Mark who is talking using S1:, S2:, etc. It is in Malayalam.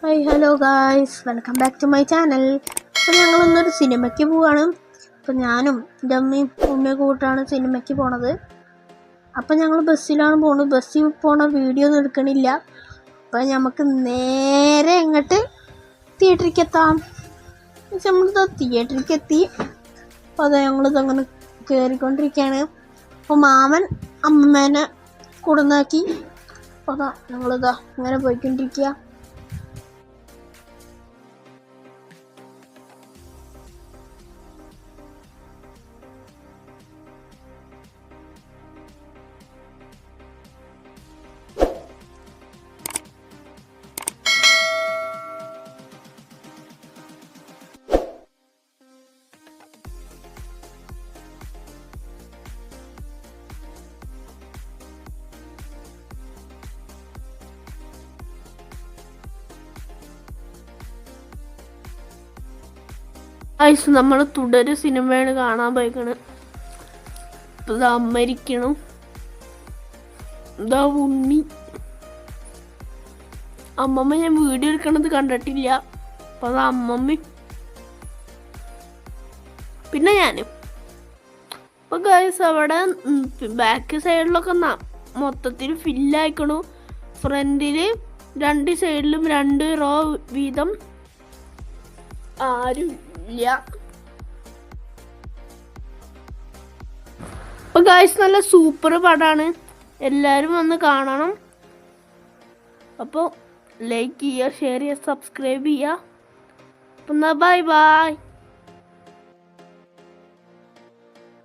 S1: Hi hello guys, welcome back to my channel. അപ്പോൾ ഞങ്ങളിന്നൊരു സിനിമയ്ക്ക് പോവാണ്. അപ്പോൾ ഞാനും എൻ്റെ അമ്മയും ഉമ്മയും കൂട്ടാണ് സിനിമയ്ക്ക് പോണത്. അപ്പോൾ ഞങ്ങൾ ബസ്സിലാണ് പോകുന്നത്. ബസ്സിൽ പോണ വീഡിയോ ഒന്നും എടുക്കണില്ല. അപ്പോൾ നമുക്ക് നേരെ ഇങ്ങോട്ട് തിയേറ്ററിലേക്ക് എത്താം. നമ്മളിത് തിയേറ്ററിലേക്ക് എത്തി. അപ്പോൾ അത് ഞങ്ങളിതങ്ങനെ കയറിക്കൊണ്ടിരിക്കുകയാണ്. അപ്പോൾ മാമൻ അമ്മേനെ കൊടുന്നാക്കി. അപ്പോൾ അതാ ഞങ്ങളിതാ ഇങ്ങനെ പോയിക്കൊണ്ടിരിക്കുക. ഐസ് നമ്മൾ തുടര് സിനിമയാണ് കാണാൻ പോയിക്കണ്. ഇതാ അമ്മ ഇരിക്കണം, ഇതാ ഉണ്ണി. അമ്മമ്മ ഞാൻ വീഡിയോ എടുക്കണത് കണ്ടിട്ടില്ല. അപ്പൊ അത് അമ്മമ്മ പിന്നെ ഞാനും. അപ്പൊ ഗൈസ് അവിടെ ബാക്ക് സൈഡിലൊക്കെ മൊത്തത്തിൽ ഫില്ലായിക്കണു. ഫ്രണ്ടില് രണ്ട് സൈഡിലും 2 റോ വീതം ആരും ഇല്ല. അപ്പൊ ഗായ്സ് നല്ല സൂപ്പർ പടാണ്, എല്ലാവരും വന്ന് കാണണം. അപ്പോൾ ലൈക്ക് ചെയ്യുക, ഷെയർ ചെയ്യുക, സബ്സ്ക്രൈബ് ചെയ്യുക. അപ്പം ബൈ ബൈ.